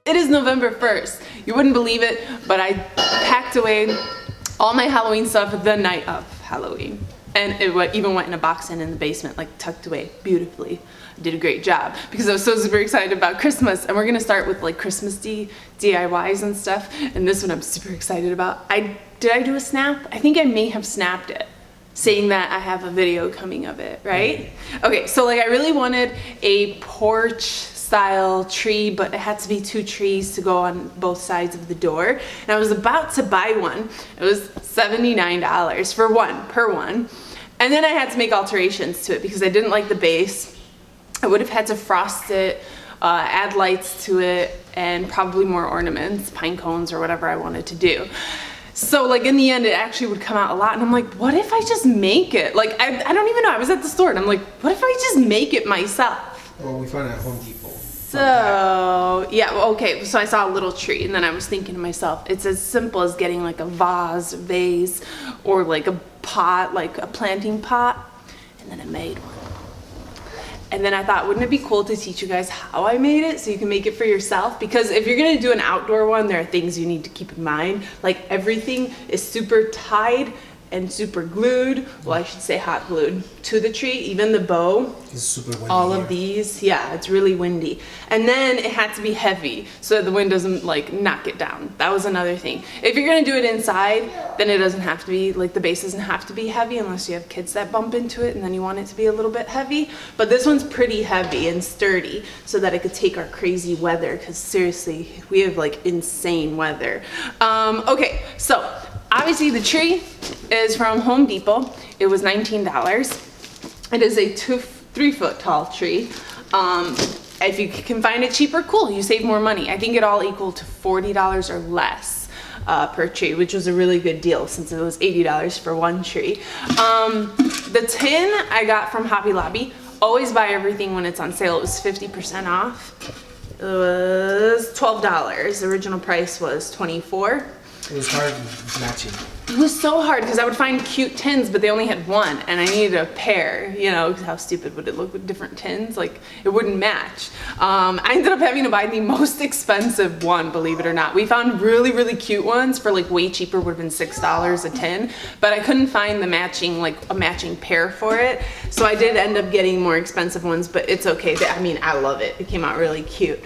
It is November 1st. You wouldn't believe it, but I packed away all my Halloween stuff the night of Halloween. And it even went in a box and in the basement, like tucked away beautifully. I did a great job because I was so super excited about Christmas. And we're gonna start with like Christmas DIYs and stuff. And this one I'm super excited about. Did I do a snap? I think I may have snapped it, saying that I have a video coming of it, right? Okay, so like I really wanted a porch style tree, but it had to be 2 trees to go on both sides of the door. And I was about to buy one. It was $79 for one, per one. And then I had to make alterations to it because I didn't like the base. I would have had to frost it, add lights to it, and probably more ornaments, pine cones or whatever I wanted to do. So like in the end, it actually would come out a lot. And I'm like, what if I just make it? Like, I don't even know. I was at the store and I'm like, what if I just make it myself? Well, we found it at Home Depot. So, yeah, well, okay, so I saw a little tree and then I was thinking to myself, it's as simple as getting like a vase, or like a pot, like a planting pot, and then I made one. And then I thought, wouldn't it be cool to teach you guys how I made it so you can make it for yourself? Because if you're gonna do an outdoor one, there are things you need to keep in mind. Like everything is super tied and super glued, well I should say hot glued, to the tree. Even the bow, it's super windy all here. Of these, yeah, it's really windy. And then it had to be heavy so that the wind doesn't like knock it down. That was another thing. If you're gonna do it inside, then it doesn't have to be, like the base doesn't have to be heavy unless you have kids that bump into it and then you want it to be a little bit heavy. But this one's pretty heavy and sturdy so that it could take our crazy weather, because seriously, we have like insane weather. Okay, so obviously the tree is from Home Depot. It was $19. It is a 3 foot tall tree. If you can find it cheaper, cool, you save more money. I think it all equaled to $40 or less per tree, which was a really good deal since it was $80 for one tree. The tin I got from Hobby Lobby. Always buy everything when it's on sale. It was 50% off. It was $12. The original price was $24. It was hard matching. It was so hard because I would find cute tins, but they only had one, and I needed a pair. You know, how stupid would it look with different tins? Like, it wouldn't match. I ended up having to buy the most expensive one, believe it or not. We found really, really cute ones for like way cheaper, would have been $6 a tin, but I couldn't find the matching, like a matching pair for it. So I did end up getting more expensive ones, but it's okay. I mean, I love it. It came out really cute.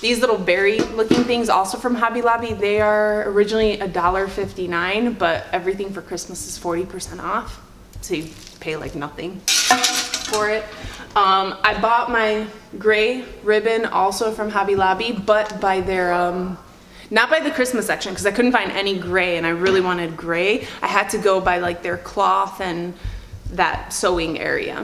These little berry looking things, also from Hobby Lobby, they are originally $1.59. But everything for Christmas is 40% off, so you pay like nothing for it. I bought my gray ribbon also from Hobby Lobby, but by their not by the Christmas section, because I couldn't find any gray and I really wanted gray. I had to go by like their cloth and that sewing area.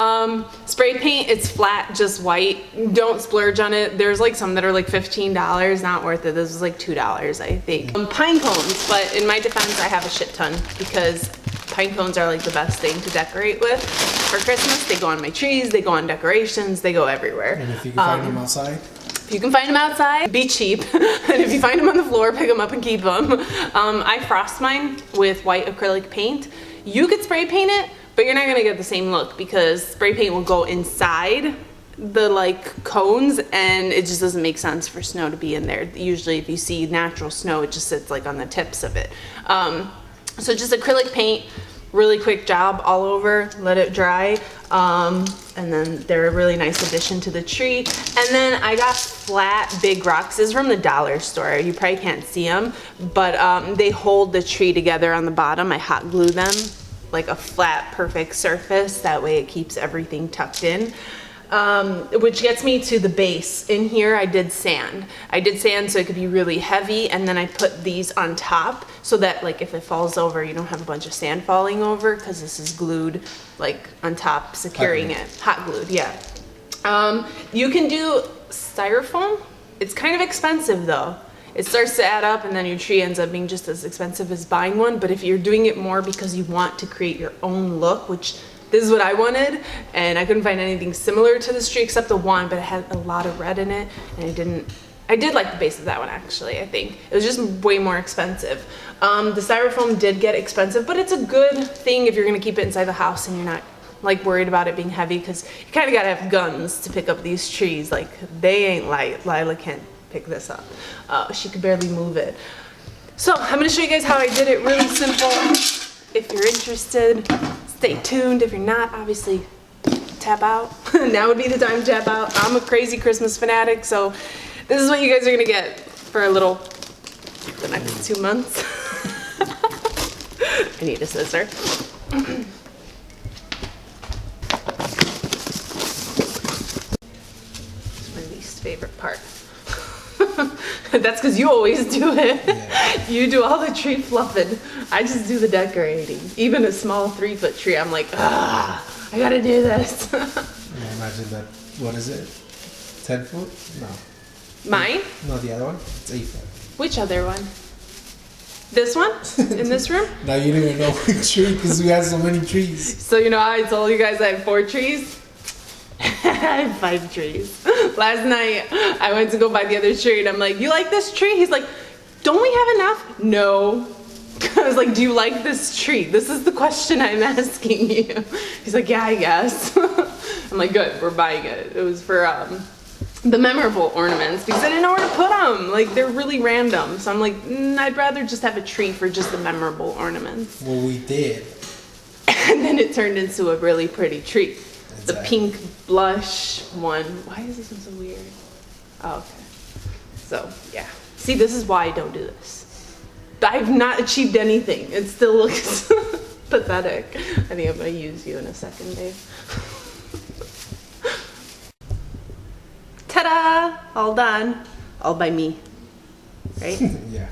Spray paint, it's flat, just white. Don't splurge on it. There's like some that are like $15, not worth it. This was like $2, I think. Pine cones, but in my defense, I have a shit ton because pine cones are like the best thing to decorate with for Christmas. They go on my trees, they go on decorations, they go everywhere. And if you can find them outside? If you can find them outside, be cheap. And if you find them on the floor, pick them up and keep them. I frost mine with white acrylic paint. You could spray paint it, but you're not gonna get the same look because spray paint will go inside the like cones and it just doesn't make sense for snow to be in there. Usually if you see natural snow, it just sits like on the tips of it. So just acrylic paint, really quick job all over, let it dry. And then they're a really nice addition to the tree. And then I got flat big rocks. This is from the dollar store. You probably can't see them, but they hold the tree together on the bottom. I hot glue them like a flat, perfect surface. That way it keeps everything tucked in. Which gets me to the base. In here I did sand. I did sand so it could be really heavy, and then I put these on top so that like if it falls over, you don't have a bunch of sand falling over because this is glued like on top, securing it. Hot glued, yeah. You can do styrofoam. It's kind of expensive though. It starts to add up and then your tree ends up being just as expensive as buying one. But if you're doing it more because you want to create your own look, which this is what I wanted, and I couldn't find anything similar to this tree except the one, but it had a lot of red in it, and I did like the base of that one actually, I think. It was just way more expensive. The styrofoam did get expensive, but it's a good thing if you're gonna keep it inside the house and you're not like worried about it being heavy, because you kind of gotta have guns to pick up these trees. Like, they ain't light. Lila can't pick this up. She could barely move it. So I'm gonna show you guys how I did it, really simple. If you're interested, stay tuned. If you're not, obviously tap out. Now would be the time to tap out. I'm a crazy Christmas fanatic, so this is what you guys are gonna get for the next 2 months. I need a scissor. It's my least favorite part. That's because you always do it. Yeah. You do all the tree fluffing. I just do the decorating. Even a small 3-foot tree, I'm like, I gotta do this. Imagine that. What is it? 10 foot? No. Mine? No, the other one. It's 8 foot. Which other one? This one? In this room? Now you don't even know which tree because we have so many trees. So you know how I told you guys I have 4 trees? I have 5 trees. Last night I went to go buy the other tree and I'm like, you like this tree? He's like, don't we have enough? No. I was like, do you like this tree? This is the question I'm asking you. He's like, yeah, I guess. I'm like, good, we're buying it. It was for the memorable ornaments because I didn't know where to put them. Like, they're really random. So I'm like, I'd rather just have a tree for just the memorable ornaments. Well, we did. And then it turned into a really pretty tree. Exactly. The pink blush one. Why is this one so weird? Oh, okay. So, yeah. See, this is why I don't do this. I've not achieved anything. It still looks pathetic. I think I'm going to use you in a second, Dave. Ta-da! All done. All by me. Right? Yeah.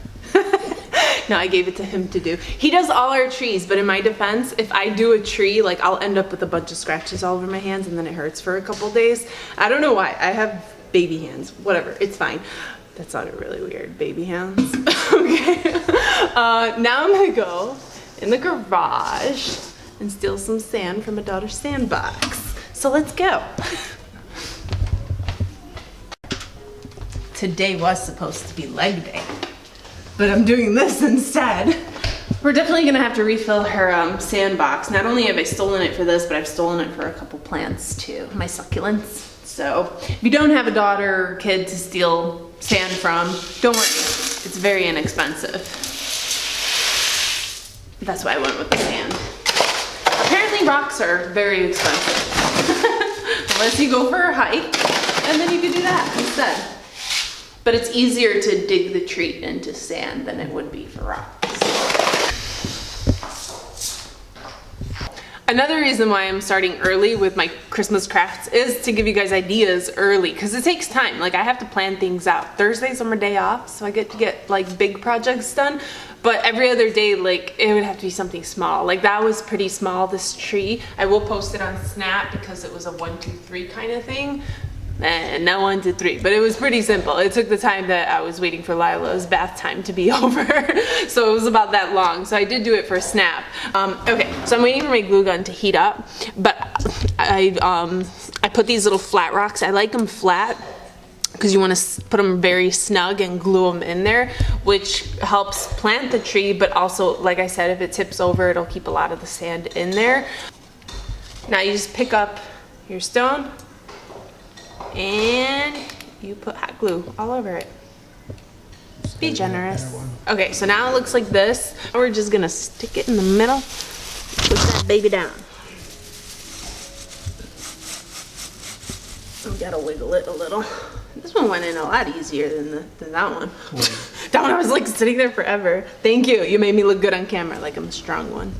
No, I gave it to him to do. He does all our trees, but in my defense, if I do a tree, like I'll end up with a bunch of scratches all over my hands and then it hurts for a couple days. I don't know why. I have baby hands. Whatever. It's fine. That sounded really weird. Baby hands. Okay. Now I'm gonna go in the garage and steal some sand from my daughter's sandbox. So let's go. Today was supposed to be leg day, but I'm doing this instead. We're definitely gonna have to refill her sandbox. Not only have I stolen it for this, but I've stolen it for a couple plants too, my succulents. So if you don't have a daughter or kid to steal sand from, don't worry, it's very inexpensive. That's why I went with the sand. Apparently rocks are very expensive. Unless you go for a hike, and then you can do that instead. But it's easier to dig the tree into sand than it would be for rocks. Another reason why I'm starting early with my Christmas crafts is to give you guys ideas early, because it takes time. Like, I have to plan things out. Thursdays are my day off, so I get to get like big projects done. But every other day, like, it would have to be something small. Like, that was pretty small, this tree. I will post it on Snap because it was a 1, 2, 3 kind of thing. And not 1, 2, 3, but it was pretty simple. It took the time that I was waiting for Lila's bath time to be over, so it was about that long. So I did do it for Snap. Okay, so I'm waiting for my glue gun to heat up, but I put these little flat rocks. I like them flat because you want to put them very snug and glue them in there, which helps plant the tree, but also, like I said, if it tips over, it'll keep a lot of the sand in there. Now you just pick up your stone, and you put hot glue all over it. Be generous. Okay, so now it looks like this. We're just gonna stick it in the middle, put that baby down. We gotta wiggle it a little. This one went in a lot easier than that one. That one I was like sitting there forever. Thank you. You made me look good on camera, like I'm a strong one.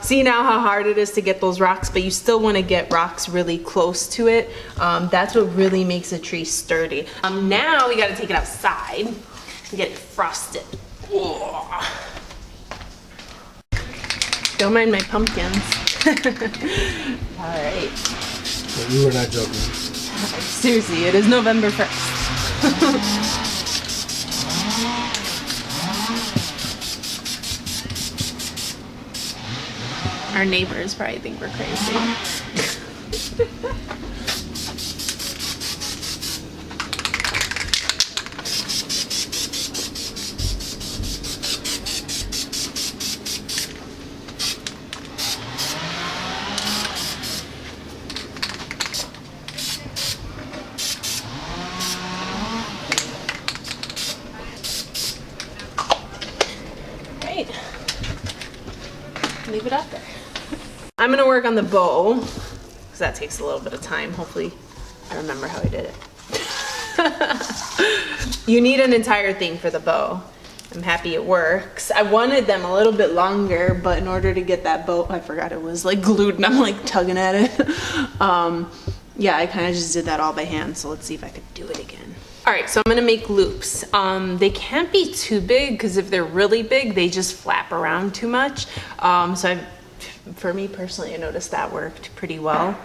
See now how hard it is to get those rocks, but you still want to get rocks really close to it. That's what really makes a tree sturdy. Now we got to take it outside and get it frosted. Don't mind my pumpkins. All right. But you were not joking. Seriously, it is November 1st. Our neighbors probably think we're crazy. it up there. I'm gonna work on the bow, because that takes a little bit of time. Hopefully I remember how I did it. You need an entire thing for the bow. I'm happy it works. I wanted them a little bit longer, but in order to get that bow, I forgot it was like glued and I'm like tugging at it. Yeah, I kind of just did that all by hand, so let's see if I could do it again. All right, so I'm gonna make loops. They can't be too big, because if they're really big, they just flap around too much. For me personally, I noticed that worked pretty well.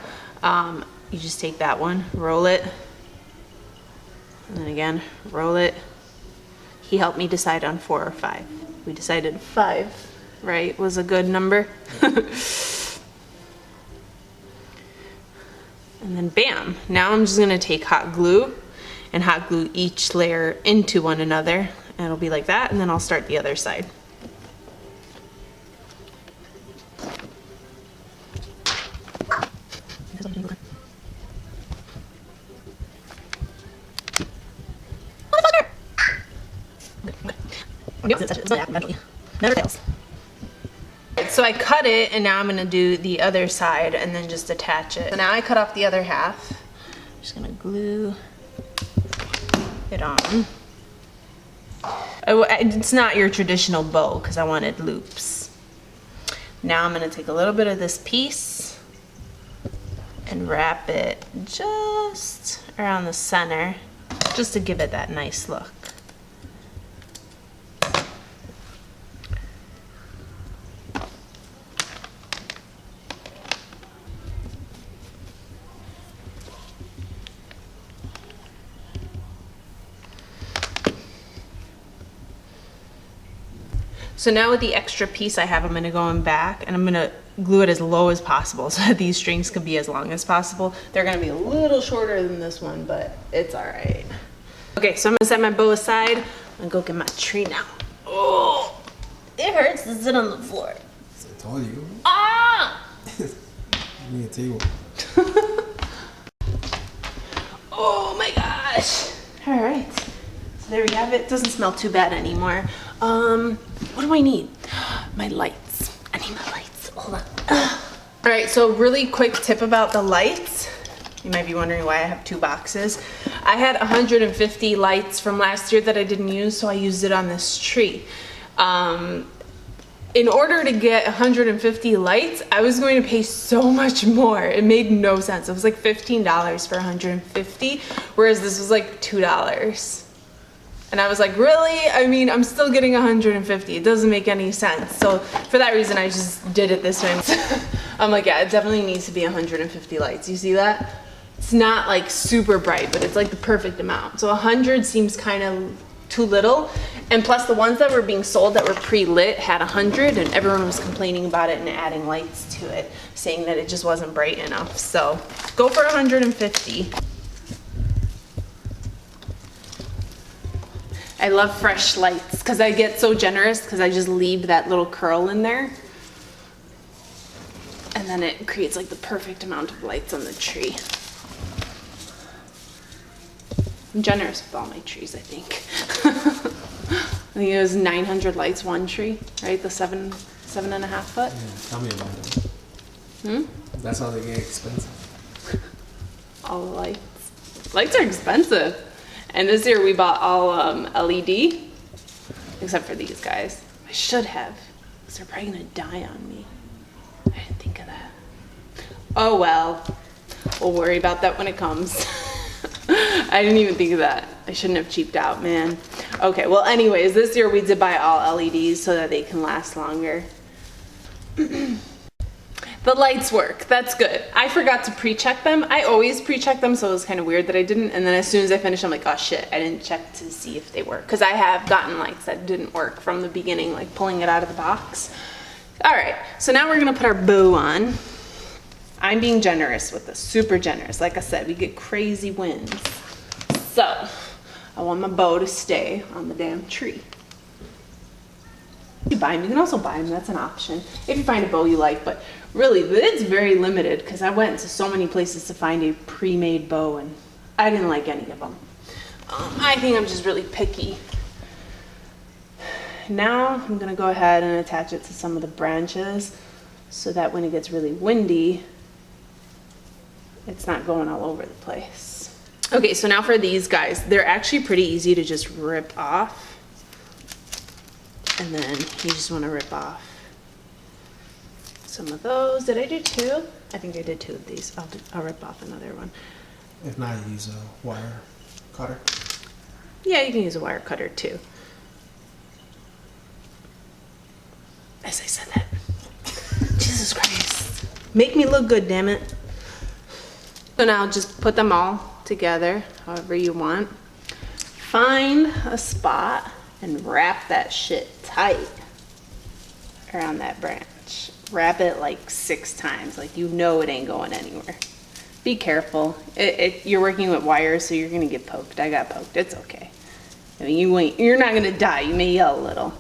You just take that one, roll it, and then again, roll it. He helped me decide on 4 or 5. We decided 5, right, was a good number. And then bam, now I'm just gonna take hot glue and hot glue each layer into one another. And it'll be like that, and then I'll start the other side. Never fails. So I cut it, and now I'm gonna do the other side and then just attach it. So now I cut off the other half. I'm just gonna glue it on. It's not your traditional bow because I wanted loops. Now I'm gonna take a little bit of this piece and wrap it just around the center, just to give it that nice look. So now with the extra piece I have, I'm gonna go in back and I'm gonna glue it as low as possible so that these strings can be as long as possible. They're gonna be a little shorter than this one, but it's all right. Okay, so I'm gonna set my bow aside. I'm gonna go get my tree now. Oh, it hurts to sit on the floor. I told you. Ah! Give me a table. Oh my gosh. All right, so there we have it. Doesn't smell too bad anymore. What do I need? My lights. I need my lights. Hold on. All right, so really quick tip about the lights. You might be wondering why I have 2 boxes. I had 150 lights from last year that I didn't use, so I used it on this tree. In order to get 150 lights, I was going to pay so much more. It made no sense. It was like $15 for 150, whereas this was like $2. And I was like, really? I mean, I'm still getting 150. It doesn't make any sense. So for that reason, I just did it this way. I'm like, yeah, it definitely needs to be 150 lights. You see that? It's not like super bright, but it's like the perfect amount. So 100 seems kind of too little. And plus the ones that were being sold that were pre-lit had 100, and everyone was complaining about it and adding lights to it, saying that it just wasn't bright enough. So go for 150. I love fresh lights because I get so generous because I just leave that little curl in there. And then it creates like the perfect amount of lights on the tree. I'm generous with all my trees, I think. I think it was 900 lights, one tree, right? The 7.5 foot. Yeah, tell me about it. That's how they get expensive. All the lights. Lights are expensive. And this year we bought all LED, except for these guys. I should have, because they're probably gonna die on me. I didn't think of that. Oh well, we'll worry about that when it comes. I didn't even think of that. I shouldn't have cheaped out, man. Okay, well anyways, this year we did buy all LEDs so that they can last longer. The lights work, that's good. I forgot to pre-check them. I always pre-check them, so it was kind of weird that I didn't. And then as soon as I finished, I'm like, oh shit, I didn't check to see if they work. Because I have gotten lights that didn't work from the beginning, like pulling it out of the box. All right, so now we're gonna put our bow on. I'm being generous with this, super generous. Like I said, we get crazy winds. So, I want my bow to stay on the damn tree. You buy them, you can also buy them, that's an option. If you find a bow you like, but really, it's very limited because I went to so many places to find a pre-made bow and I didn't like any of them. I think I'm just really picky. Now I'm gonna go ahead and attach it to some of the branches. so that when it gets really windy, it's not going all over the place. Okay, so now for these guys, they're actually pretty easy to just rip off. And then you just want to rip off some of those. Did I do 2? I think I did 2 of these. I'll rip off another one. If not, use a wire cutter. Yeah, you can use a wire cutter too. As I said that. Jesus Christ. Make me look good, damn it. So now just put them all together, however you want. Find a spot and wrap that shit tight around that branch. Wrap it like 6 times, like you know it ain't going anywhere. Be careful. You're working with wires, so you're gonna get poked. I got poked. It's okay. I mean, you're not gonna die. You may yell a little.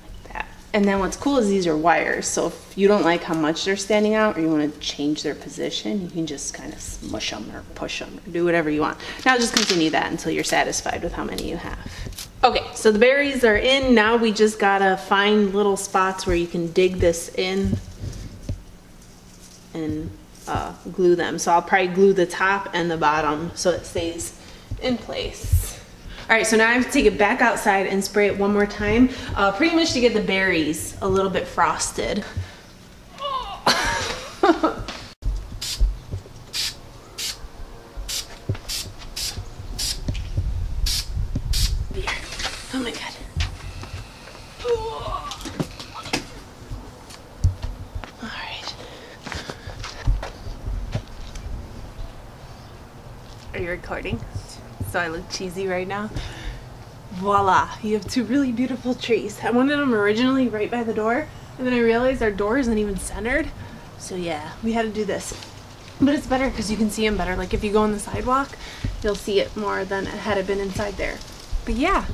Like that. And then what's cool is these are wires, so if you don't like how much they're standing out or you want to change their position, you can just kind of smush them or push them or do whatever you want. Now just continue that until you're satisfied with how many you have. Okay, so the berries are in. Now we just gotta find little spots where you can dig this in and glue them. So I'll probably glue the top and the bottom so it stays in place. All right, so now I have to take it back outside and spray it one more time, pretty much to get the berries a little bit frosted. Oh my God. All right. Are you recording? So I look cheesy right now. Voila, you have 2 really beautiful trees. I wanted them originally right by the door, and then I realized our door isn't even centered. So yeah, we had to do this. But it's better because you can see them better. Like if you go on the sidewalk, you'll see it more than had it been inside there. But yeah,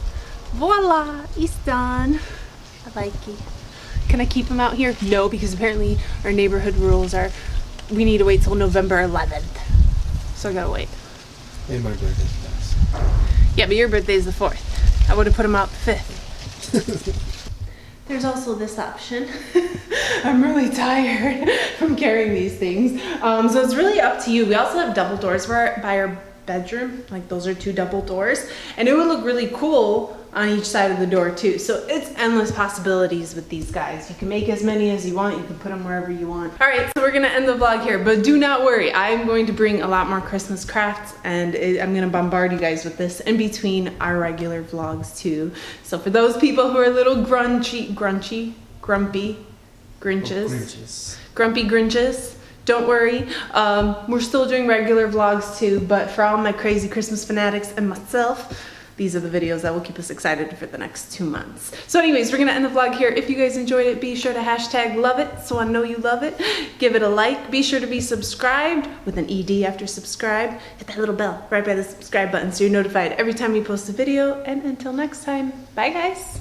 voila, it's done. I like it. Can I keep them out here? No, because apparently our neighborhood rules are we need to wait till November 11th. So I gotta wait. And my birthday passed. Yeah, but your birthday is the 4th. I would have put them out the 5th. There's also this option. I'm really tired from carrying these things. So it's really up to you. We also have double doors by our bedroom. Like those are 2 double doors. And it would look really cool on each side of the door too. So it's endless possibilities with these guys. You can make as many as you want. You can put them wherever you want. All right, so we're gonna end the vlog here, but do not worry. I'm going to bring a lot more Christmas crafts and I'm gonna bombard you guys with this in between our regular vlogs too. So for those people who are a little grumpy Grinches, don't worry. We're still doing regular vlogs too, but for all my crazy Christmas fanatics and myself, these are the videos that will keep us excited for the next 2 months. So anyways, we're gonna end the vlog here. If you guys enjoyed it, be sure to hashtag love it so I know you love it. Give it a like. Be sure to be subscribed with an ED after subscribe. Hit that little bell right by the subscribe button so you're notified every time we post a video. And until next time, bye guys.